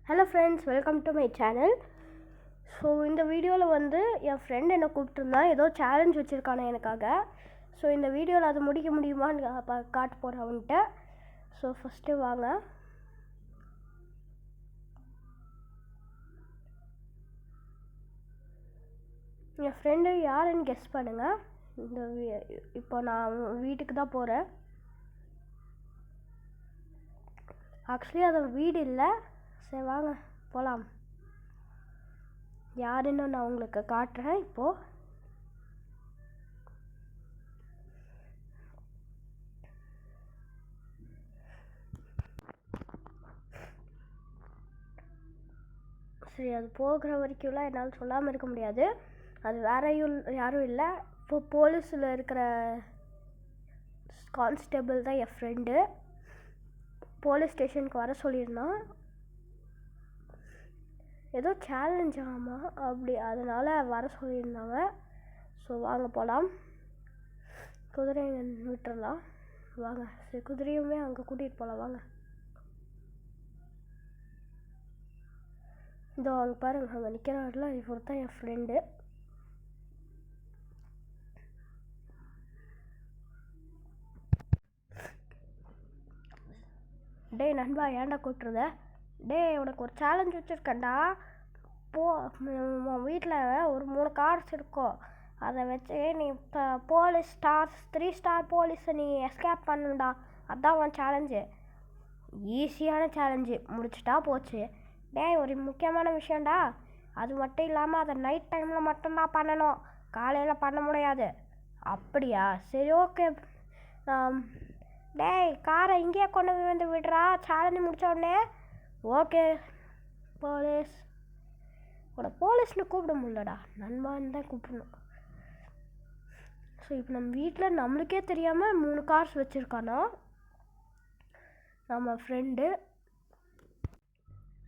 Hello friends, welcome to my channel. So இந்த வீடியோவில் வந்து என் ஃப்ரெண்ட் என்னை கூப்பிட்டுருந்தான், ஏதோ சேலஞ்ச் வச்சுருக்கானே எனக்காக. ஸோ இந்த வீடியோவில் அதை முடிக்க முடியுமான்னு காட்ட போகிறேன் அவன்கிட்ட. ஸோ ஃபஸ்ட்டு வாங்க. என் ஃப்ரெண்டு யாருன்னு கெஸ் பண்ணுங்கள். இப்போ நான் வீட்டுக்கு தான் போகிறேன். ஆக்சுவலி அது வீடு இல்லை. சரி வாங்க போகலாம். யாருன்னு நான் உங்களுக்கு காட்டுறேன். இப்போது சரி, அது போகிற வரைக்கும்லாம் என்னால் சொல்லாமல் இருக்க முடியாது. அது யாரும் இல்லை. இப்போ போலீஸில் இருக்கிற கான்ஸ்டபிள் தான் என் ஃப்ரெண்டு. போலீஸ் ஸ்டேஷனுக்கு வர சொல்லியிருந்தான். ஏதோ சேலஞ்ச் ஆமாம் அப்படி, அதனால் வர சொல்லியிருந்தாங்க. ஸோ வாங்க போகலாம். குதிரையை விட்டுறலாம் வாங்க. சரி, குதிரையுமே அங்கே கூட்டிகிட்டு போகலாம் வாங்க. இதோ அங்கே பாருங்கள், அங்கே நிற்கிறாருல, இவர் தான் என் ஃப்ரெண்டு. டேய் நண்பா, ஏன்டா கூட்டுருத? டேய், உனக்கு ஒரு சேலஞ்ச் வச்சுருக்கேன்டா. வீட்டில் ஒரு 3 கார்ஸ் இருக்கும். அதை வச்சு நீ இப்போ போலீஸ் 3 ஸ்டார் போலீஸை நீ எஸ்கேப் பண்ணுடா. அதுதான் உன் சேலஞ்சு. ஈஸியான சேலஞ்சு, முடிச்சிட்டா போச்சு. டேய், ஒரு முக்கியமான விஷயம்டா. அது மட்டும் இல்லாமல் அதை நைட் டைமில் மட்டும்தான் பண்ணணும், காலையில் பண்ண முடியாது. அப்படியா? சரி, ஓகே. டேய், காரை இங்கேயே கொண்டு வந்து விடுறா சேலஞ்சு முடித்த உடனே. Okay police. போலீஸ்னு கூப்பிட முடியலடா, நண்பான்னு தான் கூப்பிடணும். ஸோ இப்போ நம்ம வீட்டில் நம்மளுக்கே தெரியாமல் 3 கார்ஸ் வச்சுருக்கானா நம்ம ஃப்ரெண்டு.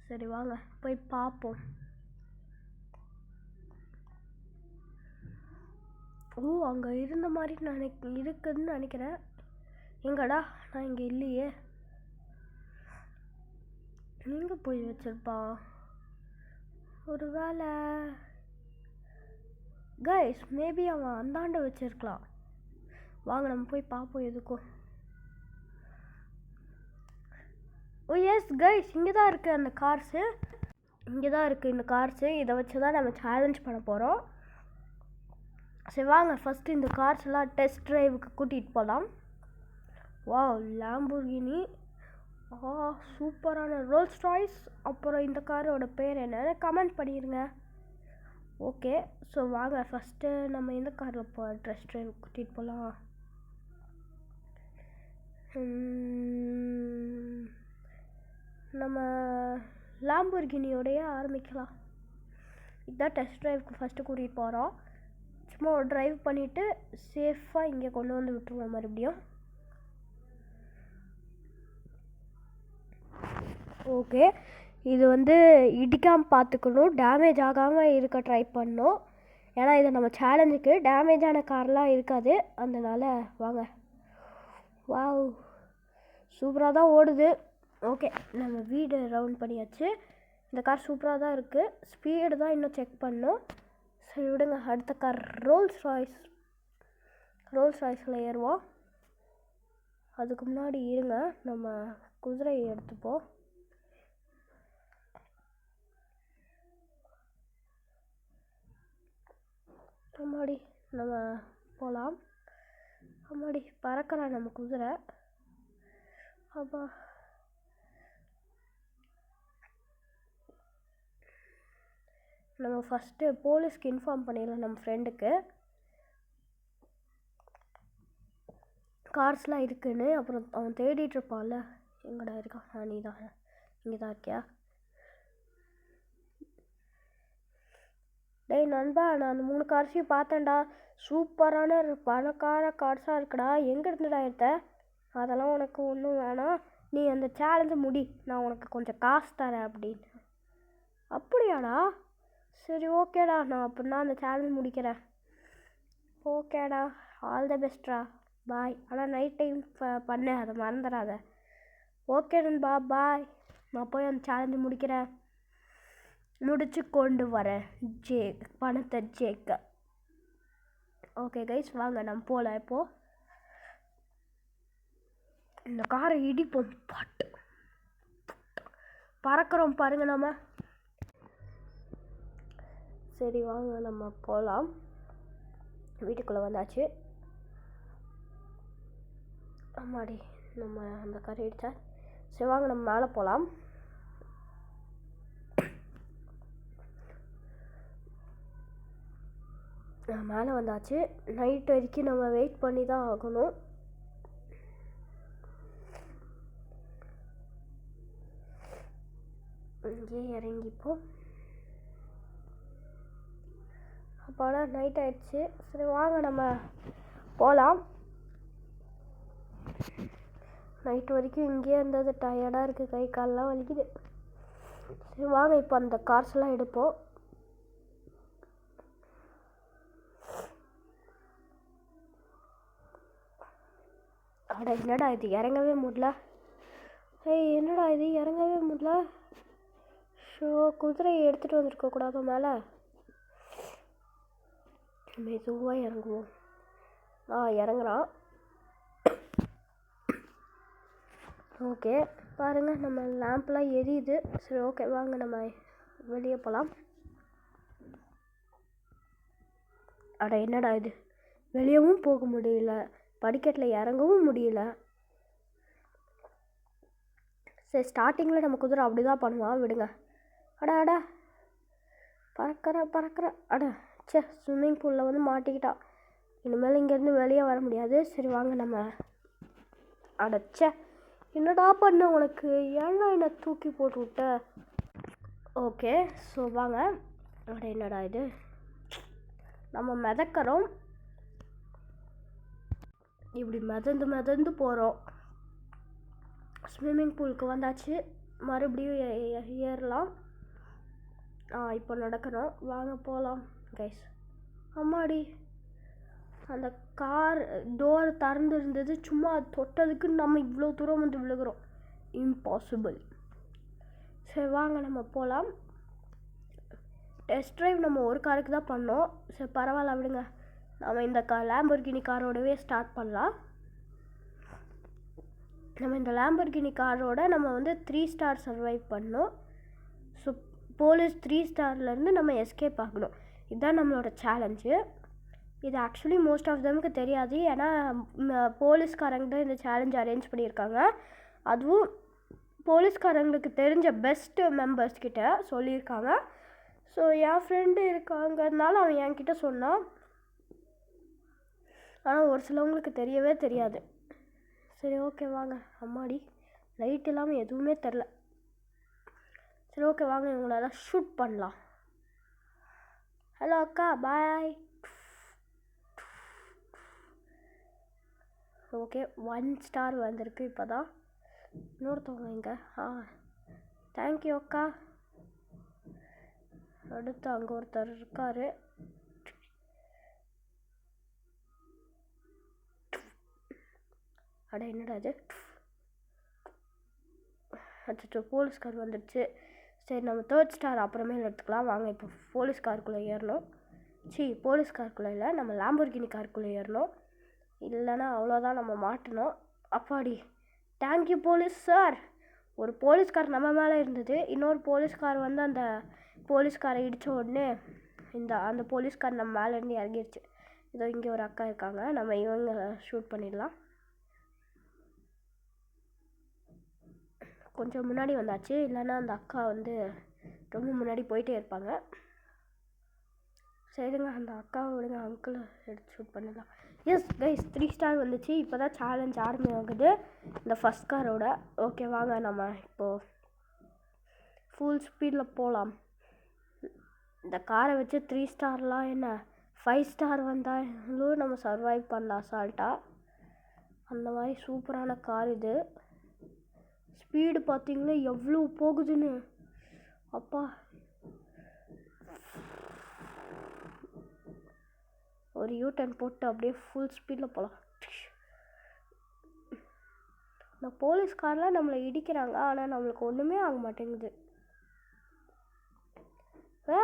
சரி வாங்க போய் பார்ப்போம். ஓ, அங்கே இருந்த மாதிரி இருக்குதுன்னு நினைக்கிறேன். எங்கடா? நான் இங்கே இல்லையே. எங்கே போய் வச்சிருப்பான்? ஒரு வேளை கைஸ், மேபி அவன் அந்தாண்ட வச்சிருக்கலாம். வாங்க நம்ம போய் பார்ப்போம் எதுக்கும். ஓ எஸ் கைஸ், இங்கே தான் இருக்குது அந்த கார்ஸு. இங்கே தான் இருக்குது இந்த கார்ஸு. இதை வச்சு தான் நம்ம சேலஞ்ச் பண்ண போகிறோம். சரி வாங்க, ஃபஸ்ட்டு இந்த கார்ஸ் எல்லாம் டெஸ்ட் ட்ரைவுக்கு கூட்டிகிட்டு போகலாம். Wow, Lamborghini. சூப்பரான ரோல்ஸ் ராய்ஸ். அப்புறம் இந்த காரோட பேர் என்னன்னு கமெண்ட் பண்ணிடுங்க. ஓகே, ஸோ வாங்க ஃபஸ்ட்டு நம்ம எந்த காரில் டெஸ்ட் ட்ரைவ் கூட்டிகிட்டு போகலாம். நம்ம லாம்போர்கினியோடைய ஆரம்பிக்கலாம். இதுதான் டெஸ்ட் ட்ரைவுக்கு ஃபஸ்ட்டு கூட்டிகிட்டு போகிறோம். சும்மா ஒரு ட்ரைவ் பண்ணிவிட்டு சேஃபாக இங்கே கொண்டு வந்து விட்டுருவோம் மறுபடியும். ஓகே, இது வந்து இடிக்காமல் பார்த்துக்கணும், டேமேஜ் ஆகாமல் இருக்க ட்ரை பண்ணணும். ஏன்னா இது நம்ம சேலஞ்சுக்கு டேமேஜான கார்லாம் இருக்காது, அதனால் வாங்க. வாவ், சூப்பராக தான் ஓடுது. ஓகே, நம்ம வீடு ரவுண்ட் பண்ணியாச்சு. இந்த கார் சூப்பராக தான் இருக்குது. ஸ்பீடு தான் இன்னும் செக் பண்ணணும். சரி விடுங்க, அடுத்த கார் ரோல்ஸ் ராய்ஸில் ஏறுவோம். அதுக்கு முன்னாடி இருங்க, நம்ம குதிரையை எடுத்துப்போம். அம்மாடி, நம்ம போகலாம். அம்மாடி, பறக்கலாம் நம்ம குதிரை. அப்பா, நம்ம ஃபஸ்ட்டு போலீஸ்க்கு இன்ஃபார்ம் பண்ணிடலாம் நம்ம ஃப்ரெண்டுக்கு கார்ஸ்லாம் இருக்குன்னு. அப்புறம் அவன் தேடிட்டு இருப்பான்ல, எங்கடா இருக்கான்? நீ தான் இங்கே தான் இருக்கியா? டேய் நண்பா, நான் அந்த 3 கார்ஸையும் பார்த்தேன்டா. சூப்பரான பணக்கார கார்ஸாக இருக்குடா. எங்கே இருந்துடா எடுத்த? அதெல்லாம் உனக்கு ஒன்றும் வேணாம், நீ அந்த சேலஞ்சை முடி, நான் உனக்கு கொஞ்சம் காசு தரேன் அப்படின்னு. அப்படியாடா? சரி ஓகேடா, நான் அப்படின்னா அந்த சேலஞ்ச் முடிக்கிறேன். ஓகேடா, ஆல் த பெஸ்ட்ரா, பாய். ஆனால் நைட் டைம் பண்ணு, அதை மறந்துடாத. ஓகே நண்பா, பாய். நான் போய் அந்த சேலஞ்சு முடிக்கிறேன். முடிச்சு கொண்டு வரேன் பணத்தை ஜேக்க. ஓகே கைஸ், வாங்க நம்ம போகலாம். இப்போது இந்த காரை இடிப்போம், பாட்டு பறக்கிறோம் பாருங்க நம்ம. சரி வாங்க நம்ம போகலாம். வீட்டுக்குள்ளே வந்தாச்சு. ஆமாடி, நம்ம அந்த காரை இடிச்சா. சரி வாங்க நம்ம மேலே போகலாம். மேலே வந்தாச்சு. நைட் வரைக்கும் நம்ம வெயிட் பண்ணி தான் ஆகணும். இங்கே இறங்கிப்போம். அப்பாடா, நைட் ஆயிடுச்சு. சரி வாங்க நம்ம போகலாம். நைட் வரைக்கும் இங்கேயே இருந்தது டயர்டாக இருக்குது, கை காலெலாம் வலிக்குது. சரி வாங்க இப்போ அந்த கார்ஸ்லாம் எடுப்போம். அட என்னடா இது இறங்கவே முடியல. என்னடா இது இறங்கவே முடியல. ஷோ, குதிரையை எடுத்துகிட்டு வந்துருக்கக்கூடாது மேலே. மெதுவாக இறங்குவோம். இறங்குறான். ஓகே பாருங்கள், நம்ம லேம்ப்லாம் எரியுது. சரி ஓகே வாங்க நம்ம வெளியே போகலாம். அட என்னடா இது, வெளியவும் போக முடியல, படிக்கட்டில் இறங்கவும் முடியல. சரி ஸ்டார்டிங்கில் நம்ம குதிரை அப்படி தான் பண்ணுவான், விடுங்க. அடா பறக்கிற அட சே, ஸ்விம்மிங் பூலில் வந்து மாட்டிக்கிட்டா. இனிமேல் இங்கேருந்து வெளியே வர முடியாது. சரி வாங்க நம்ம. அடச்சே, என்னடா பண்ண உனக்கு, ஏன்னா என்னை தூக்கி போட்டு விட்ட. ஓகே ஸோ வாங்க. அட என்னடா இது, நம்ம மிதக்கிறோம். இப்படி மிதந்து போகிறோம். ஸ்விம்மிங் பூலுக்கு வந்தாச்சு. மறுபடியும் ஏறலாம். இப்போ நடக்கிறோம். வாங்க போகலாம் கைஸ். அம்மாடி, அந்த கார் டோர் திறந்து இருந்தது. சும்மா தொட்டதுக்கு நம்ம இவ்வளோ தூரம் வந்து விழுகிறோம். இம்பாசிபிள். சரி வாங்க நம்ம போகலாம். டெஸ்ட் ட்ரைவ் நம்ம ஒரு காருக்கு தான் பண்ணோம். சரி பரவாயில்ல விடுங்க. நம்ம இந்த லேம்பர்கினி காரோடவே ஸ்டார்ட் பண்ணலாம். நம்ம இந்த லேம்பர்கினி காரோட நம்ம வந்து 3 ஸ்டார் சர்வைவ் பண்ணோம். ஸோ போலீஸ் 3 ஸ்டார்லேருந்து நம்ம எஸ்கேப் ஆகணும். இதுதான் நம்மளோட சேலஞ்சு. இது ஆக்சுவலி மோஸ்ட் ஆஃப் தமுக்கு தெரியாது. ஏன்னா போலீஸ்காரங்க தான் இந்த சேலஞ்ச் அரேஞ்ச் பண்ணியிருக்காங்க. அதுவும் போலீஸ்காரங்களுக்கு தெரிஞ்ச பெஸ்ட்டு மெம்பர்ஸ் கிட்ட சொல்லியிருக்காங்க. ஸோ என் ஃப்ரெண்டு இருக்காங்கிறதுனால அவன் என்கிட்ட சொன்னான். ஆனால் ஒரு சிலவங்களுக்கு தெரியவே தெரியாது. சரி ஓகே வாங்க. அம்மாடி, லைட் இல்லாமல் எதுவுமே தெரில. சரி ஓகே வாங்க, இவங்களெல்லாம் ஷூட் பண்ணலாம். ஹலோ அக்கா, பாய். ஓகே 1 ஸ்டார் வந்திருக்கு இப்போ தான். இன்னொருத்தவங்க இங்கே. தேங்க்யூ அக்கா. அடுத்து அங்கே ஒருத்தர் இருக்கார். அட என்னடா அது, அச்சோ போலீஸ்கார் வந்துடுச்சு. சரி நம்ம 3rd ஸ்டார் அப்புறமேல எடுத்துக்கலாம். வாங்க இப்போ போலீஸ்காருக்குள்ளே ஏறணும். போலீஸ்காருக்குள்ளே இல்லை, நம்ம லேம்பர்கினி காருக்குள்ளே ஏறணும். இல்லைன்னா அவ்வளோதான், நம்ம மாட்டணும். அப்பாடி, தேங்க்யூ போலீஸ் சார். ஒரு போலீஸ்கார் நம்ம மேலே இருந்தது. இன்னொரு போலீஸ்கார் வந்து அந்த போலீஸ்காரை இடித்த உடனே அந்த போலீஸ்கார் நம்ம மேலேருந்து இறங்கிடுச்சு. இதோ இங்கே ஒரு அக்கா இருக்காங்க. நம்ம இவங்க ஷூட் பண்ணிடலாம். கொஞ்சம் முன்னாடி வந்தாச்சு, இல்லைன்னா அந்த அக்கா வந்து ரொம்ப முன்னாடி போயிட்டே இருப்பாங்க. சரிங்க, அந்த அக்காவை விடுங்க, அங்கிள் எடுத்து ஷூட் பண்ணிடலாம். எஸ் கைஸ், 3 ஸ்டார் வந்துச்சு. இப்போ தான் சேலஞ்ச் ஆரம்பிக்குது இந்த ஃபஸ்ட் காரோட. ஓகே வாங்க நம்ம இப்போது ஃபுல் ஸ்பீடில் போகலாம். இந்த காரை வச்சு 3 ஸ்டார்லாம் என்ன 5 ஸ்டார் வந்தாலும் நம்ம சர்வைவ் பண்ணலாம் அசால்ட்டாக. அந்த மாதிரி சூப்பரான கார் இது. ஸ்பீடு பார்த்தீங்களா எவ்வளோ போகுதுன்னு. அப்பா, ஒரு யூ-டர்ன் போட்டு அப்படியே ஃபுல் ஸ்பீடில் போகலாம். இந்த போலீஸ்காரெலாம் நம்மளை இடிக்கிறாங்க, ஆனால் நம்மளுக்கு ஒன்றுமே ஆக மாட்டேங்குது. ஆ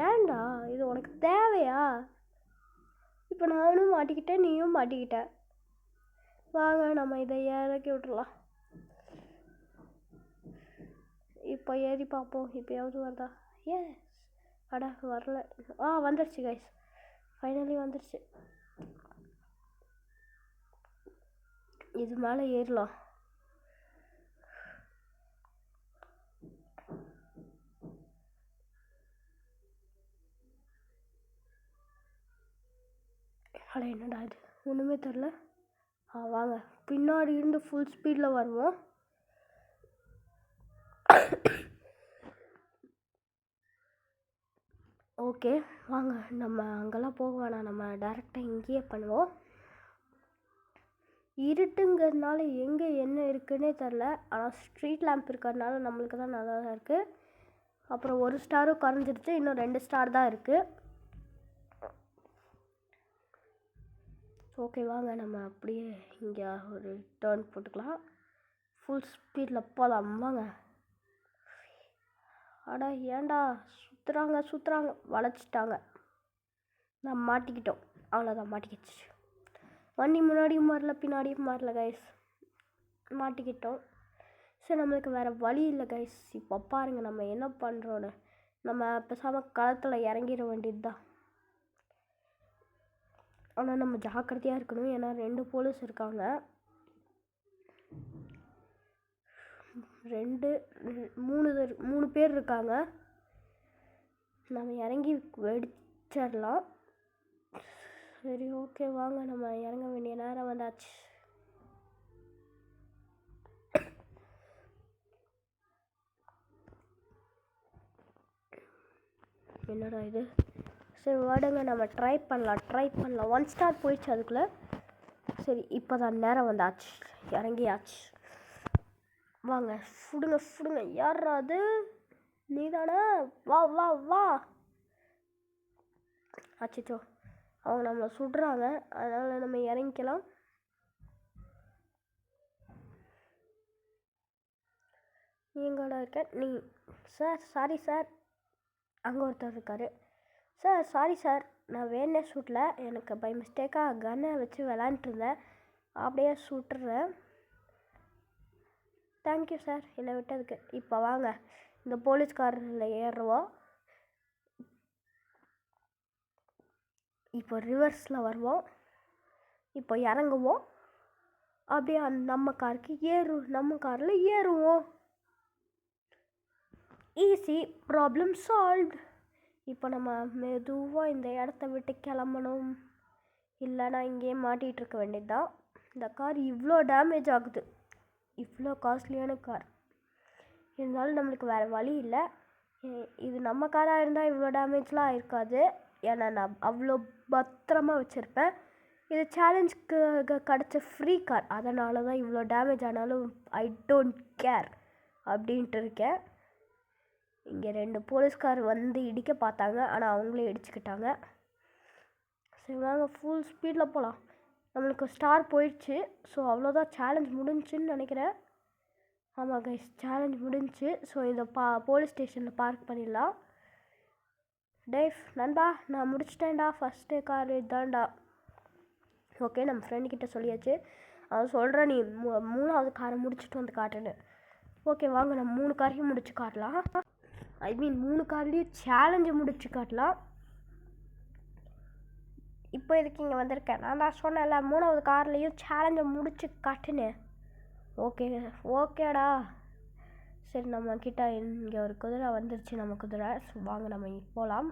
ஏன்டா இது உனக்கு தேவையா? இப்போ நானும் மாட்டிக்கிட்டேன், நீயும் மாட்டிக்கிட்ட. வாங்க நம்ம இதை இறக்கி விட்டுறலாம். இப்போ ஏறி பார்ப்போம், இப்போயாவது வருதா? எஸ். அட வரல. வந்துடுச்சு கைஸ், ஃபைனலி வந்துடுச்சு. இது மேலே ஏறலாம். அட என்னடா இது ஒன்றுமே தெரில. வாங்க பின்னாடி இருந்து ஃபுல் ஸ்பீடில் வருவோம். ஓகே வாங்க, நம்ம அங்கெல்லாம் போக வேணாம், நம்ம டேரெக்டாக இங்கேயே பண்ணுவோம். இருட்டுங்கிறதுனால எங்கே என்ன இருக்குன்னே தெரில. ஆனால் ஸ்ட்ரீட் லேம்ப் இருக்கிறதுனால நம்மளுக்கு தான் நல்லா தான் இருக்குது. அப்புறம் ஒரு ஸ்டாரும் குறைஞ்சிருச்சு, இன்னும் 2 ஸ்டார் தான் இருக்குது. ஓகே வாங்க நம்ம அப்படியே இங்கே ஒரு டர்ன் போட்டுக்கலாம். ஃபுல் ஸ்பீடில் போகலாம் வாங்க. அடா ஏன்டா சுற்றுறாங்க வளைச்சிட்டாங்க. நம்ம மாட்டிக்கிட்டோம், அவ்வளோதான் மாட்டிக்கிச்சு. வண்டி முன்னாடியும் மாறல பின்னாடியும் மாறல கைஸ், மாட்டிக்கிட்டோம். சரி நம்மளுக்கு வேறு வழி இல்லை கைஸ். இப்போ பாருங்கள் நம்ம என்ன பண்ணுறோன்னு. நம்ம பேசாமல் களத்தில் இறங்கிட வேண்டியது தான். ஆனால் நம்ம ஜாக்கிரதையாக இருக்கணும், ஏன்னா 2 போலீஸ் இருக்காங்க. 3 பேர் இருக்காங்க. நம்ம இறங்கி வெடிச்சிடலாம். சரி ஓகே வாங்க, நம்ம இறங்க வேண்டிய நேரம் வந்தாச்சு. என்னடா இது? சரி வாடுங்க, நம்ம ட்ரை பண்ணலாம். 1 ஸ்டார் போயிடுச்சு அதுக்குள்ளே. சரி இப்போ தான் நேரம் வந்தாச்சு, இறங்கியாச்சு. வாங்க சுடுங்க. யாரா அது? நீ தானே? வா. அச்சோ, அவங்க நம்மளை சுடுறாங்க, அதனால் நம்ம இறங்கிக்கலாம். எங்கடா இருக்க நீ? Sir sorry sir. அங்கே ஒருத்தர் இருக்கார். சார் சாரி சார், நான் வேணே சுடல, எனக்கு பை மிஸ்டேக்காக கன்னை வச்சு விளாண்டுருந்தேன், அப்படியே சுட்டுறேன். தேங்க்யூ சார் என்னை விட்டதுக்கு. இப்போ வாங்க இந்த போலீஸ்காரில் ஏறுவோம். இப்போ ரிவர்ஸில் வருவோம். இப்போ இறங்குவோம், அப்படியே நம்ம காரில் ஏறுவோம். Easy, problem solve. இப்போ நம்ம மெதுவாக இந்த இடத்த விட்டு கிளம்பணும், இல்லைனா இங்கேயே மாட்டிகிட்டு இருக்க வேண்டியது தான். இந்த கார் இவ்வளோ டேமேஜ் ஆகுது, இவ்வளோ காஸ்ட்லியான கார் இருந்தாலும் நம்மளுக்கு வேறு வழி இல்லை. இது நம்ம காராக இருந்தால் இவ்வளோ டேமேஜ்லாம் ஆயிருக்காது, ஏன்னா நான் அவ்வளோ பத்திரமா வச்சுருப்பேன். இது சேலஞ்சுக்கு கிடச்ச ஃப்ரீ கார், அதனால தான் இவ்வளோ டேமேஜ் ஆனாலும் ஐ டோன்ட் கேர் அப்படின்ட்டு இருக்கேன். இங்கே 2 போலீஸ்கார் வந்து இடிக்க பார்த்தாங்க, ஆனால் அவங்களே இடிச்சுக்கிட்டாங்க. சரி வாங்க ஃபுல் ஸ்பீடில் போகலாம். நம்மளுக்கு ஸ்டார் போயிடுச்சு, ஸோ அவ்வளோதான், சேலஞ்ச் முடிஞ்சுன்னு நினைக்கிறேன். ஆமாம் கைஸ், சேலஞ்ச் முடிஞ்சுச்சு. ஸோ இந்த போலீஸ் ஸ்டேஷனில் பார்க் பண்ணிடலாம். டேய் நண்பா, நான் முடிச்சிட்டேன்டா, ஃபஸ்ட்டு கார் இதான்டா. ஓகே நம்ம ஃப்ரெண்டுக்கிட்ட சொல்லியாச்சு, அவன் சொல்கிறேன் நீ 3வது காரை முடிச்சுட்டு வந்து காட்டுன்னு. ஓகே வாங்க நம்ம 3 காரையும் முடிச்சு காட்டலாம். 3 கார்லேயும் சேலஞ்சை முடிச்சு காட்டலாம். இப்போ இதுக்கு இங்கே வந்திருக்கேன், நான் தான் சொன்னேன்ல 3வது கார்லேயும் சேலஞ்சை முடிச்சு காட்டுன்னு. ஓகேடா. சரி நம்ம கிட்ட இங்கே ஒரு குதிரை வந்துருச்சு, நம்ம குதிரை. வாங்க நம்ம போகலாம்.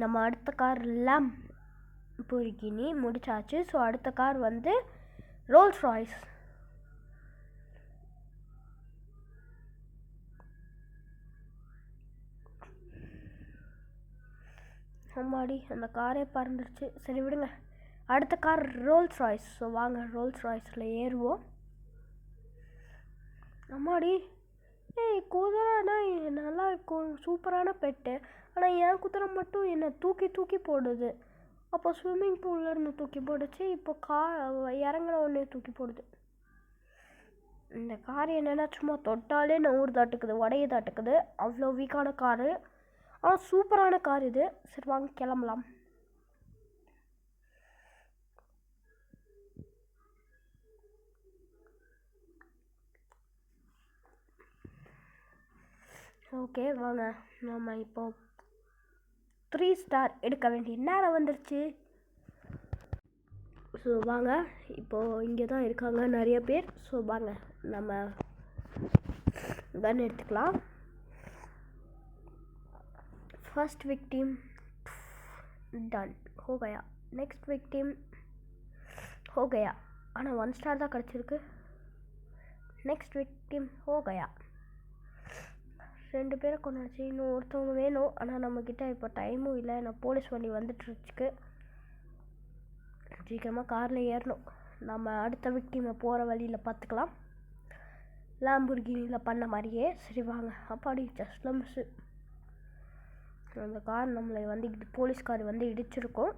நம்ம அடுத்த கார் லாம்போர்கினி முடிச்சாச்சு. ஸோ அடுத்த கார் வந்து ரோல்ஸ் ராய்ஸ். அம்மாடி அந்த காரே பறந்துருச்சு. சரி விடுங்க, அடுத்த கார் ரோல்ஸ் ராய்ஸ். ஸோ வாங்க ரோல்ஸ் ராய்ஸில் ஏறுவோம். அம்மாடி, குதிரைனா நல்லா இருக்கும், சூப்பரான பெட்டு. ஆனால் என் குதிரை மட்டும் என்னை தூக்கி போடுது. அப்போ ஸ்விம்மிங் பூல்லேருந்து தூக்கி போடுச்சு, இப்போ இறங்கின உடனே தூக்கி போடுது. இந்த கார் என்னென்னா சும்மா தொட்டாலே நவுறுதாட்டுக்குது, உடையதாட்டுக்குது. அவ்வளோ வீக்கான காரு. ஆனால் சூப்பரான கார் இது. சரி வாங்க கிளம்பலாம். ஓகே வாங்க, நம்ம இப்போ 3 ஸ்டார் எடுக்க வேண்டிய நேரம் வந்துருச்சு. ஸோ வாங்க, இப்போது இங்கே தான் இருக்காங்க நிறைய பேர். ஸோ வாங்க நம்ம கன் எடுத்துக்கலாம். फर्स्ट विक्टिम डन हो गया. नेक्स्ट विक्टिम हो गया. ஆனால் 1 ஸ்டார் தான் கிடச்சிருக்கு. நெக்ஸ்ட் விக்டிம் हो गया. 2 பேரை கொண்டாச்சு. இன்னும் ஒருத்தவங்க வேணும். ஆனால் நம்மக்கிட்ட இப்போ டைமும் இல்லை. நான் போலீஸ் வண்டி வந்துட்டுருக்கு. சீக்கிரமாக காரில் ஏறணும். நம்ம அடுத்த விக்டிமை போகிற வழியில் பார்த்துக்கலாம். லாம்புர்கினியில் பண்ண மாதிரியே. சரி வாங்க. அப்பாடி ஜஸ்ட் மிஸ்ஸு. அந்த கார் நம்மளை வந்து போலீஸ் கார் வந்து இடிச்சிருக்கோம்.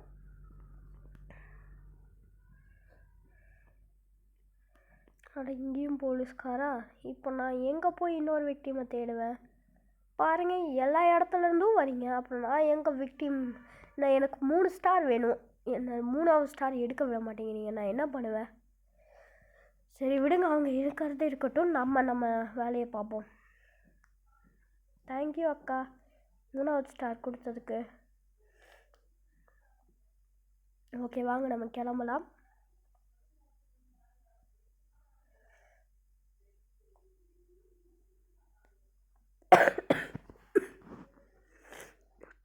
ஆனால் இங்கேயும் போலீஸ்காரா? இப்போ நான் எங்கே போய் இன்னொரு விக்டிமை தேடுவேன்? பாருங்கள், எல்லா இடத்துலேருந்தும் வரீங்க. அப்புறம் நான் எங்கள் விக்டிம், நான் எனக்கு 3 ஸ்டார் வேணும். என்ன 3வது ஸ்டார் எடுக்க விட மாட்டேங்கிறீங்க. நான் என்ன பண்ணுவேன்? சரி விடுங்க, அவங்க இருக்கிறதே இருக்கட்டும். நம்ம வேலையை பார்ப்போம். தேங்க்யூ அக்கா, 3வது ஸ்டார் கொடுத்ததுக்கு. ஓகே வாங்க, நம்ம கிளம்பலாம்.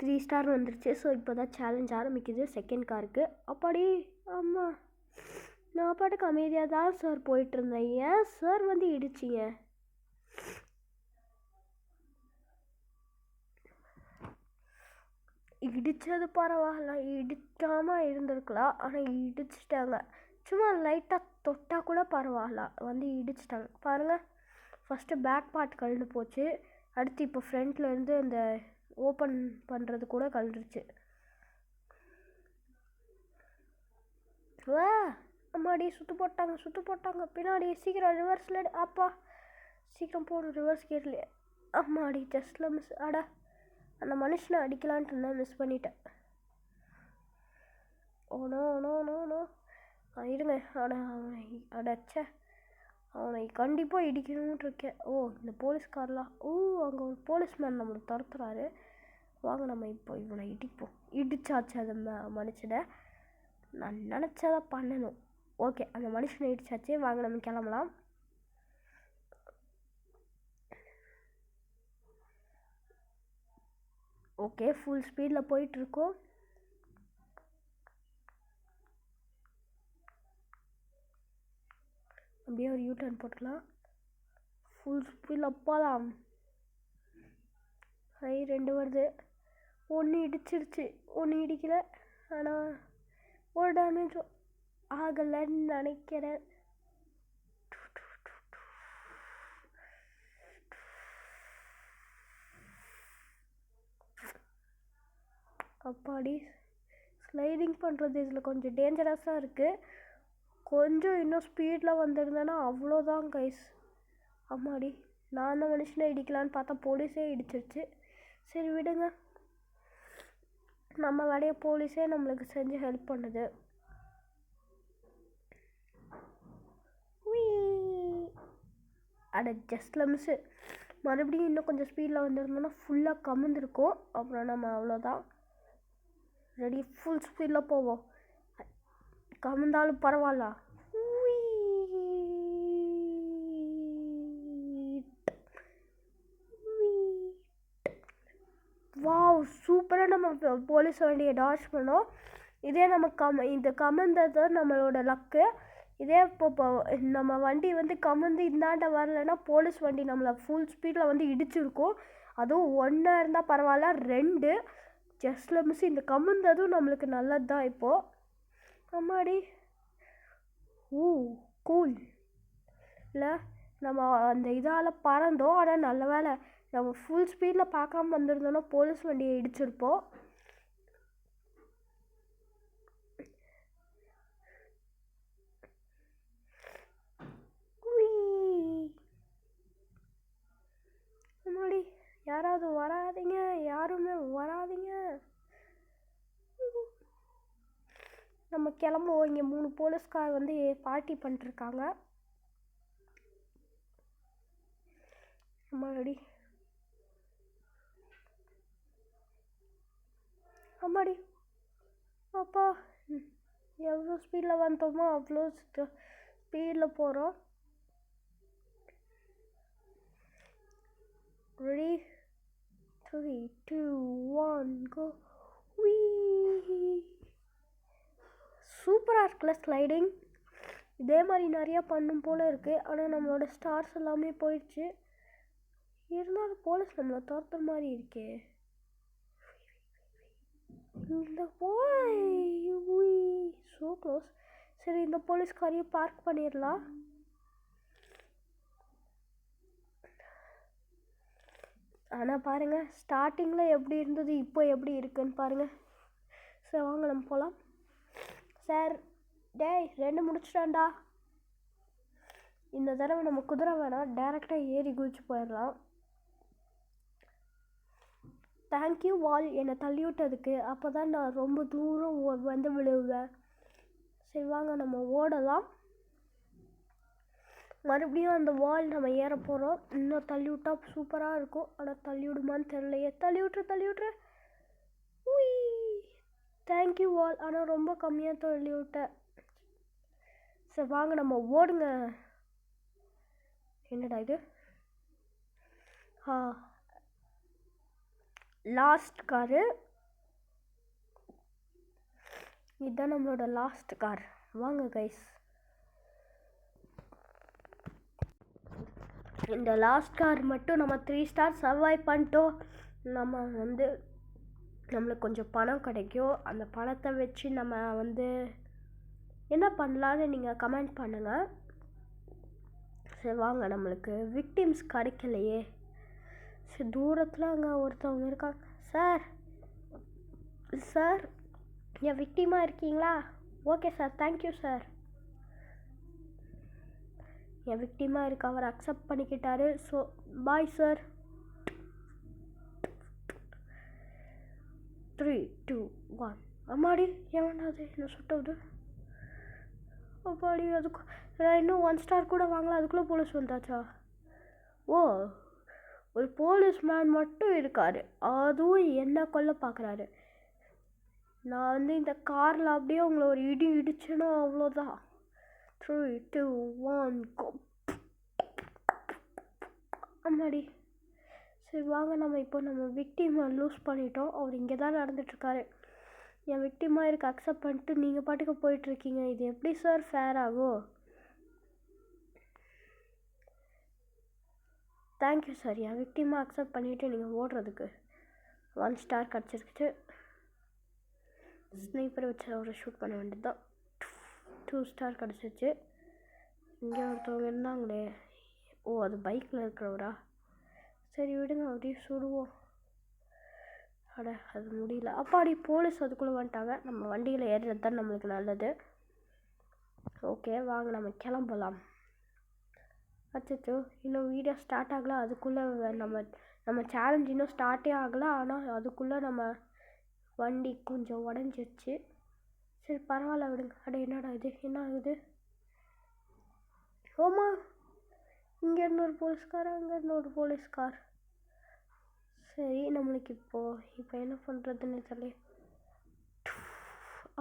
த்ரீ ஸ்டார் வந்துருச்சு. ஸோ இப்போ தான் சேலஞ்ச் ஆரம்பிக்குது செகண்ட் காருக்கு. அப்பாடி அம்மா, நான் பாட்டுக்கு அமைதியாக தான் சார் போயிட்டுருந்தேன். ஏன் சார் வந்து இடிச்சிங்க? இடித்தது பரவாயில்ல, இடிக்காமல் இருந்திருக்கலாம். ஆனால் இடிச்சிட்டாங்க. சும்மா லைட்டாக தொட்டால் கூட பரவாயில்ல, வந்து இடிச்சிட்டாங்க. பாருங்கள், ஃபஸ்ட்டு பேக் பார்ட் கழண்டு போச்சு. அடுத்து இப்போ ஃப்ரண்ட்லேருந்து இந்த ஓப்பன் பண்ணுறது கூட கழண்டுருச்சு. வா அம்மாடி, சுற்று போட்டாங்க பின்னாடி. சீக்கிரம் ரிவர்ஸில் அப்பா, சீக்கிரம் போகணும் ரிவர்ஸ் கேர்லையே. அம்மாடி ஜஸ்ட்டில் மிஸ். அடா, அந்த மனுஷனை அடிக்கலான்ட்டு இருந்தேன், மிஸ் பண்ணிட்டேன். ஓனோ நோ நோ நோ இருங்க. அடச்சே, அவனை கண்டிப்பாக இடிக்கணும்னு இருக்கேன். ஓ, இந்த போலீஸ்காரெலாம். ஓ, அங்கே ஒரு போலீஸ்மேன் நம்மளை துரத்துறாரு. வாங்க, நம்ம இப்போ இவனை இடிப்போம். இடிச்சாச்சு அந்த மனுஷனை. நான் நினச்சதை பண்ணணும். ஓகே, அந்த மனுஷனை இடிச்சாச்சு. வாங்க நம்ம கிளம்பலாம். ஓகே, ஃபுல் ஸ்பீடில் போயிட்டுருக்கோம். அப்படியே ஒரு யூட்டர்ன் போட்டுக்கலாம். ஃபுல் ஸ்பீடில் போகலாம். 2 வருது. 1 இடிச்சிருச்சு, 1 இடிக்கல. ஆனால் ஒரு டேமேஜும் ஆகலைன்னு நினைக்கிறேன். அப்பாடி, ஸ்லைடிங் பண்ணுறது இதில் கொஞ்சம் டேஞ்சரஸாக இருக்குது. கொஞ்சம் இன்னும் ஸ்பீடில் வந்திருந்தேன்னா அவ்வளோதான் கைஸ். அம்மாடி, நான் அந்த மனுஷனை இடிக்கலான்னு பார்த்தா போலீஸே இடிச்சிருச்சு. சரி விடுங்க, நம்ம வேலையை போலீஸே நம்மளுக்கு செஞ்சு ஹெல்ப் பண்ணுது. அட ஜஸ்ட்டில் மிஸ்ஸு. மறுபடியும் இன்னும் கொஞ்சம் ஸ்பீடில் வந்துருந்தோன்னா ஃபுல்லாக கமந்துருக்கும். அப்புறம் நம்ம அவ்வளோதான். ரெடி, ஃபுல் ஸ்பீடில் போவோம். கமந்தாலும் பரவாயில்ல. வாவ், சூப்பராக நம்ம போலீஸ் வண்டியை டாஷ் பண்ணோம். இதே நம்ம இந்த கமந்தது நம்மளோட லக்கு. இதே இப்போ நம்ம வண்டி வந்து கமந்து இந்தாண்ட வரலைன்னா போலீஸ் வண்டி நம்மளை ஃபுல் ஸ்பீடில் வந்து இடிச்சிருக்கும். அதுவும் 1 இருந்தால் பரவாயில்ல, 2 ஜஸ்ட்டில் மிஸ். இந்த கமந்ததும் நம்மளுக்கு நல்லது தான் இப்போது. அம்மாடி, கூல் இல்லை, நம்ம அந்த இதால் பறந்தோம். ஆனால் நல்ல வேலை, நம்ம ஃபுல் ஸ்பீடில் பார்க்காம வந்திருந்தோன்னா போலீஸ் வண்டியை இடிச்சிருப்போம். நம்ம கிளம்புவோம். இங்கே 3 போலீஸ்கார் வந்து பார்ட்டி பண்ணிட்டுருக்காங்க. அம்மாடி அம்மாடி அப்பா, எவ்வளோ ஸ்பீடில் வந்தோமோ அவ்வளோ ஸ்பீடில் போகிறோம். ரெடி, 3, 2, 1 கோ. சூப்பராக இருக்குல்ல ஸ்லைடிங். இதே மாதிரி நிறையா பண்ணும் போல் இருக்குது. ஆனால் நம்மளோட ஸ்டார்ஸ் எல்லாமே போயிடுச்சு. இருந்தாலும் போலீஸ் நம்மளை துரத்துற மாதிரி இருக்கே. இந்த ஸோ க்ளோஸ். சரி, இந்த போலீஸ்காரையும் பார்க் பண்ணிடலாம். ஆனால் பாருங்கள், ஸ்டார்டிங்கில் எப்படி இருந்தது இப்போ எப்படி இருக்குன்னு பாருங்கள். சரி வாங்க நம்ம போகலாம். சார், டேய் 2 முடிச்சிட்டான்டா. இந்த தடவை நம்ம குதிரை வேணாம், டேரெக்டாக ஏறி குதிச்சு போயிடலாம். தேங்க்யூ வால், என்னை தள்ளி விட்டதுக்கு. அப்போ தான் நான் ரொம்ப தூரம் வந்து விழுவேன். சரி வாங்க நம்ம ஓடலாம். மறுபடியும் அந்த வால் நம்ம ஏற போகிறோம். இன்னும் தள்ளி விட்டா சூப்பராக இருக்கும். ஆனால் தள்ளி விடுமான்னு தெரியலையே. தள்ளி விட்ரு. தேங்க்யூ வால், ஆனால் ரொம்ப கம்மியாக தள்ளி விட்டேன். சரி வாங்க நம்ம ஓடுங்க. என்னடா இது? லாஸ்ட் காரு இதுதான், நம்மளோட லாஸ்ட் கார். வாங்க கைஸ், இந்த லாஸ்ட் கார் மட்டும் நம்ம 3 ஸ்டார் சர்வைவ் பண்ணிட்டோம். நம்ம வந்து நம்மளுக்கு கொஞ்சம் பணம் கிடைக்கும். அந்த பணத்தை வச்சு நம்ம வந்து என்ன பண்ணலான்னு நீங்கள் கமெண்ட் பண்ணுங்கள். சரி வாங்க, நம்மளுக்கு விக்டிம்ஸ் கிடைக்கலையே. சரி, தூரத்தில் அங்கே ஒருத்தவங்க இருக்காங்க. சார் என் விக்டிமாக இருக்கீங்களா? Okay sir, thank you sir. என் விக்டிமாக இருக்க அவர் அக்செப்ட் பண்ணிக்கிட்டாரு. So bye sir. 3, 2, 1. அம்மாடி, எவனாது என்ன சுட்டது? அம்மாடி, அதுக்கு நான் இன்னும் 1 ஸ்டார் கூட வாங்கலாம், அதுக்குள்ளே போலீஸ் வந்தாச்சா? ஓ, ஒரு போலீஸ் மேன் மட்டும் இருக்காரு, அதுவும் என்ன கொல்ல பார்க்குறாரு. நான் வந்து இந்த காரில் அப்படியே உங்களை ஒரு இடி இடிச்சேன்னா அவ்வளோதான். 3, 2, 1 கோ. அம்மாடி. சரி வாங்க, நம்ம விக்டிமை லூஸ் பண்ணிட்டோம். அவர் இங்கே தான் நடந்துட்டுருக்காரு. என் விக்டிமாக இருக்க அக்செப்ட் பண்ணிட்டு நீங்கள் பாட்டுக்கு போயிட்டுருக்கீங்க. இது எப்படி சார் ஃபேர் ஆகும்? தேங்க்யூ சார், என் விக்டிமாக அக்செப்ட் பண்ணிவிட்டு நீங்கள் ஓடுறதுக்கு 1 ஸ்டார் கிடச்சிருக்குச்சு. ஸ்னைப்பரை வச்சு அவரை ஷூட் பண்ண வேண்டியது தான். 2 ஸ்டார் கிடச்சிருச்சு. இங்கே ஒருத்தவங்க இருந்தாங்களே. ஓ, அது பைக்கில் இருக்கிறவரா? சரி விடுங்க, அப்படியே சுடுவோம். அது முடியல. அப்பாடி, போலீஸ் அதுக்குள்ளே வந்துட்டாங்க. நம்ம வண்டியில் ஏறுறது தான் நம்மளுக்கு நல்லது. ஓகே வாங்க நம்ம கிளம்பலாம். அச்சோ, இன்னும் வீடியோ ஸ்டார்ட் ஆகலாம். அதுக்குள்ளே நம்ம சேலஞ்ச் இன்னும் ஸ்டார்ட்டே ஆகலை. ஆனால் அதுக்குள்ளே நம்ம வண்டி கொஞ்சம் உடஞ்சிருச்சு. சரி பரவாயில்ல, விடுங்க. என்னடா இது, என்ன ஆகுது? ஓமா, இங்கே இருந்து ஒரு போலீஸ்கார், அங்கே இருந்து ஒரு போலீஸ்கார். சரி, நம்மளுக்கு இப்போ என்ன பண்ணுறதுன்னு தெரியல.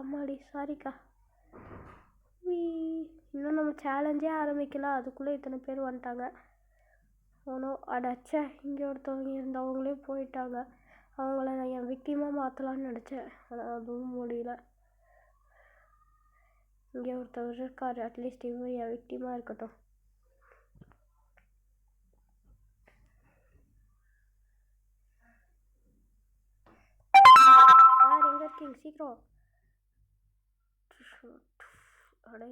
அம்மாடி, சாரிக்கா. இன்னும் நம்ம சேலஞ்சே ஆரம்பிக்கல, அதுக்குள்ளே இத்தனை பேர் வந்துட்டாங்க. ஓனோ, அடச்சே, இங்கே ஒருத்தவங்க இருந்தவங்களே போயிட்டாங்க. அவங்கள நான் என் விக்டிமாக மாற்றலான்னு நினச்சேன், ஆனால் அதுவும் முடியல. இங்கே ஒருத்தவர் இருக்கார், அட்லீஸ்ட் இவங்க என் விக்டிமாக இருக்கட்டும். சார் எங்கே இருக்கீங்க? சீக்கிரம்.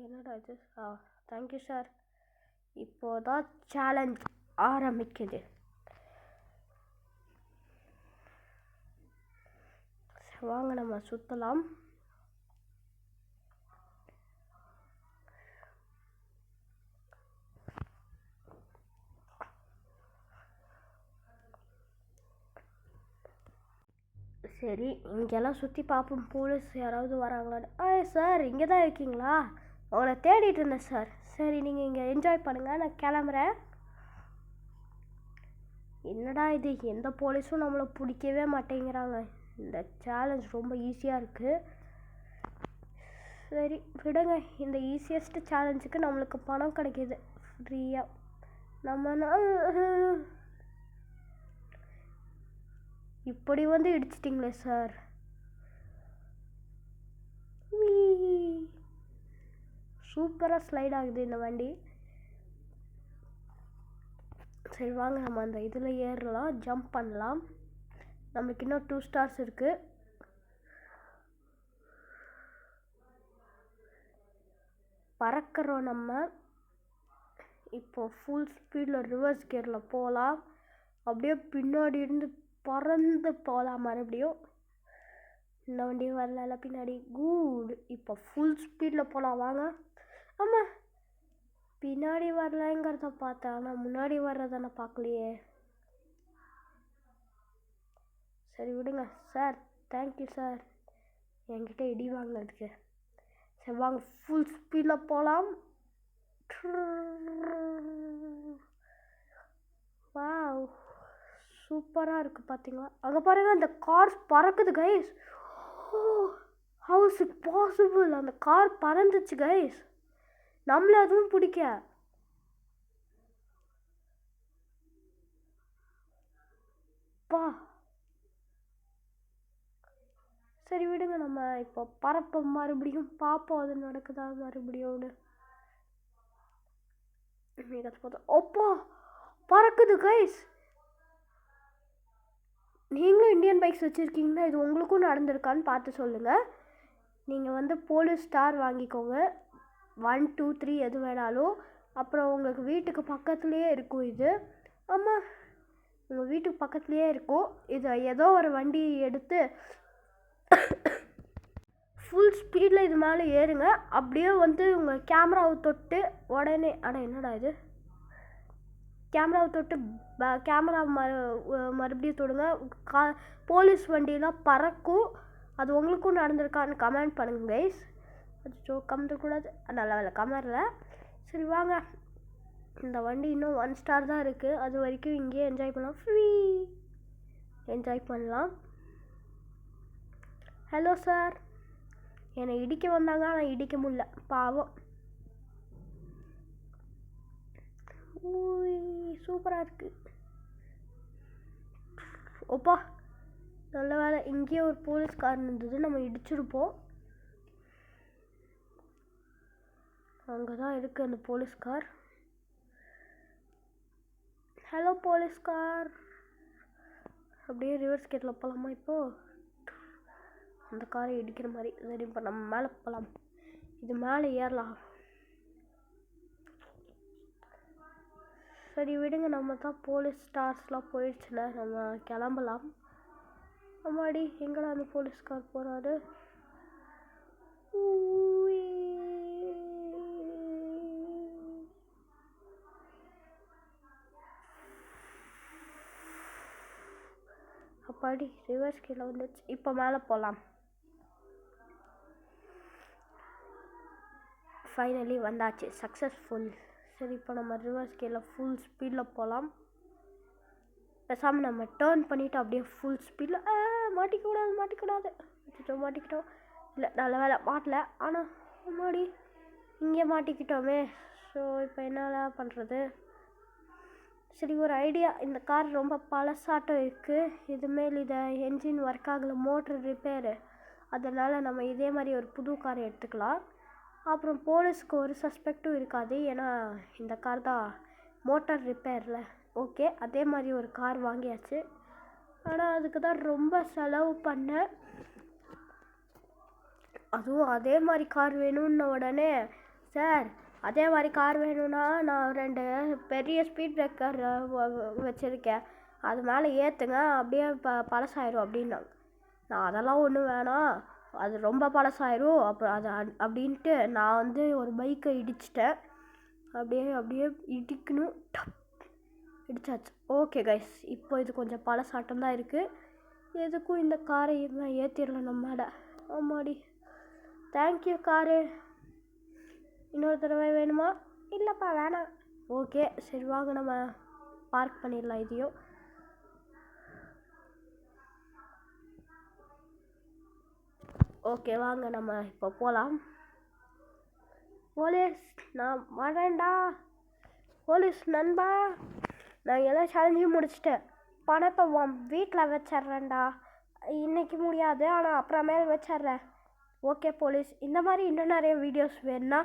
என்னடா இது? Thank you sir. இப்போதான் சேலஞ்ச் ஆரம்பிக்குது. வாங்க நம்ம சுற்றலாம். சரி, இங்கெல்லாம் சுற்றி பார்ப்போம், போலீஸ் யாராவது வராங்களான்னு. சார் இங்கே தான் இருக்கீங்களா? உங்களை தேடிட்டு இருந்தேன் சார். சரி, நீங்கள் இங்கே என்ஜாய் பண்ணுங்கள், நான் கிளம்புறேன். என்னடா இது, எந்த போலீஸும் நம்மளை பிடிக்கவே மாட்டேங்கிறாங்க. இந்த சேலஞ்ச் ரொம்ப ஈஸியாக இருக்குது. சரி விடுங்க, இந்த ஈஸியஸ்ட் சேலஞ்சுக்கு நம்மளுக்கு பணம் கிடைக்கிது ஃப்ரீயாக. இப்படி வந்து இடிச்சிட்டிங்களே சார். சூப்பராக ஸ்லைட் ஆகுது இந்த வண்டி. சரி வாங்க, நம்ம அந்த இதில் ஏறலாம், ஜம்ப் பண்ணலாம். நம்மளுக்கு இன்னும் 2 ஸ்டார்ஸ் இருக்குது. பறக்கிறோம் நம்ம. இப்போ ஃபுல் ஸ்பீடில் ரிவர்ஸ் கியரில் போகலாம். அப்படியே பின்னாடி இருந்து பறந்து போகலாம் மறுபடியும். இந்த வண்டி வரல பின்னாடி. குட். இப்போ ஃபுல் ஸ்பீடில் போகலாம் வாங்க. ஆமாம், பின்னாடி வரலங்கிறத பார்த்தேன், ஆனால் முன்னாடி வர்றதை நான் பார்க்கலையே. சரி விடுங்க சார், தேங்க்யூ சார் என்கிட்ட இடி வாங்கினதுக்கு. சரி வாங்க, ஃபுல் ஸ்பீடில் போகலாம். வாவ், சூப்பராக இருக்குது பார்த்தீங்களா? அங்கே பாருங்கள், அந்த கார் பறக்குது guys. How is it possible? அந்த கார் பறந்துச்சு கைஸ். நம்மள அதுவும் பிடிக்க. பா சரி விடுங்க, நம்ம இப்போ பறப்போம், மறுபடியும் பார்ப்போம் அது நடக்குதா மறுபடியும். அப்பா பறக்குது கைஸ். நீங்களும் இந்தியன் பைக்ஸ் வச்சுருக்கீங்கன்னா இது உங்களுக்கும் நடந்திருக்கான்னு பார்த்து சொல்லுங்கள். நீங்கள் வந்து போலீஸ் ஸ்டார் வாங்கிக்கோங்க, 1 2 3 எது வேணாலும். அப்புறம் உங்களுக்கு வீட்டுக்கு பக்கத்துலேயே இருக்கும் இது. ஆமாம், உங்கள் வீட்டுக்கு பக்கத்துலேயே இருக்கும். இதை ஏதோ ஒரு வண்டி எடுத்து ஃபுல் ஸ்பீடில் இது மேலே ஏறுங்க. அப்படியே வந்து உங்கள் கேமராவை தொட்டு உடனே என்னடா இது, கேமராவை தொட்டு கேமரா மறுபடியும் தொடுங்க. போலீஸ் வண்டியெலாம் பறக்கும். அது உங்களுக்கும் நடந்திருக்கான்னு கமெண்ட் பண்ணுங்க கைஸ். அச்சோ கமெண்ட்க்கூடாது, நல்ல வேலை கமெண்ட்ல. சரி வாங்க, இந்த வண்டி இன்னும் 1 ஸ்டார் தான் இருக்குது. அது வரைக்கும் இங்கேயே என்ஜாய் பண்ணலாம், ஃப்ரீ என்ஜாய் பண்ணலாம். ஹலோ சார், என்னை இடிக்க வந்தாங்க, ஆனால் இடிக்க முடியல பாவம். சூப்பராக இருக்குது. ஓப்பா நல்ல வேலை, இங்கேயே ஒரு போலீஸ் கார் இருந்தது, நம்ம இடிச்சிருப்போம். அங்கே தான் இருக்குது அந்த police car. Hello police car. அப்படியே ரிவர்ஸ் கேட்டில் போகலாமா இப்போது? அந்த காரை இடிக்கிற மாதிரி. சரி இப்போ நம்ம மேலே போகலாம், இது மேலே ஏறலாம். சரி விடுங்க, நம்ம தான் போலீஸ் ஸ்டார்ஸ்லாம் போயிடுச்சுல, நம்ம கிளம்பலாம். அம்மாடி, எங்கடா அந்த போலீஸ்கார் போகிறாரு? அப்பாடி, ரிவர்ஸ் கீழே வந்துச்சு. இப்போ மேலே போகலாம். ஃபைனலி வந்தாச்சு, சக்ஸஸ்ஃபுல். சரி இப்போ நம்ம ரிவர்ஸ் கீழே ஃபுல் ஸ்பீடில் போகலாம். பேசாமல் நம்ம டேர்ன் பண்ணிவிட்டு அப்படியே ஃபுல் ஸ்பீடில் மாட்டிக்கூடாது. மாட்டிக்கிட்டோம். இல்லை நல்ல வேலை மாட்டல, ஆனால் முன்னாடி இங்கே மாட்டிக்கிட்டோமே. ஸோ இப்போ என்னெல்லாம் பண்ணுறது? சரி ஒரு ஐடியா, இந்த கார் ரொம்ப பழசாட்டம் இருக்குது. இதுமேல் இதை என்ஜின் ஒர்க் ஆகலை, மோட்ரு ரிப்பேரு. அதனால் நம்ம இதே மாதிரி ஒரு புது காரை எடுத்துக்கலாம். அப்புறம் போலீஸ்க்கு ஒரு சஸ்பெக்டும் இருக்காது, ஏன்னா இந்த கார் தான் மோட்டார் ரிப்பேரில். ஓகே, அதே மாதிரி ஒரு கார் வாங்கியாச்சு. ஆனால் அதுக்கு தான் ரொம்ப செலவு பண்ணேன். அதுவும் அதே மாதிரி கார் வேணும்னு உடனே, சார் அதே மாதிரி கார் வேணும்னா நான் 2 பெரிய ஸ்பீட் பிரேக்கர் வச்சுருக்கேன், அது மேலே ஏற்றுங்க, அப்படியே பழசாயிரும் அப்படின்னாங்க. நான் அதெல்லாம் ஒன்றும் வேணாம், அது ரொம்ப பழசாயிரும் அப்புறம் அது அப்படின்ட்டு நான் வந்து ஒரு பைக்கை இடிச்சிட்டேன். அப்படியே இடிக்கணும், இடிச்சாச்சு. ஓகே கைஸ், இப்போ இது கொஞ்சம் பழசாட்டம் தான் இருக்குது. எதுக்கும் இந்த காரை ஏற்றிடலாம் நம்மாட. ஆமாடி. Thank you car. இன்னொரு தடவை வேணுமா? இல்லைப்பா வேணாம். ஓகே சரி வாங்க நம்ம பார்க் பண்ணிடலாம் இதையும். ஓகே வாங்க நம்ம இப்போ போகலாம். போலீஸ் நான் வரேன்டா. போலீஸ் நண்பா, நான் எல்லா சேலஞ்சையும் முடிச்சிட்டேன். பணத்தை வீட்டில் வச்சிட்றேன்டா. இன்றைக்கி முடியாது, ஆனால் அப்புறமேல் வச்சிட்றேன். Okay police. இந்த மாதிரி இன்னும் நிறைய வீடியோஸ் வேணுன்னா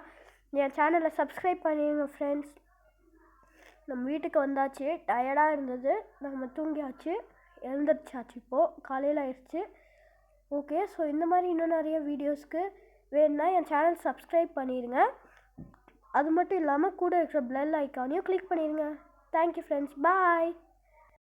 என் சேனலை சப்ஸ்கிரைப் பண்ணிடுங்க ஃப்ரெண்ட்ஸ். நம்ம வீட்டுக்கு வந்தாச்சு. டயர்டாக இருந்தது, நம்ம தூங்கியாச்சு, எழுந்திரிச்சாச்சு. இப்போது காலையில் ஆயிடுச்சு. ஓகே ஸோ இந்த மாதிரி இன்னும் நிறைய வீடியோஸ்க்கு வேணுன்னா என் சேனல் சப்ஸ்கிரைப் பண்ணிடுங்க. அது மட்டும் இல்லாமல் கூட இருக்கிற பெல் ஐக்கானையும் கிளிக் பண்ணிடுங்க. Thank you friends. பாய்.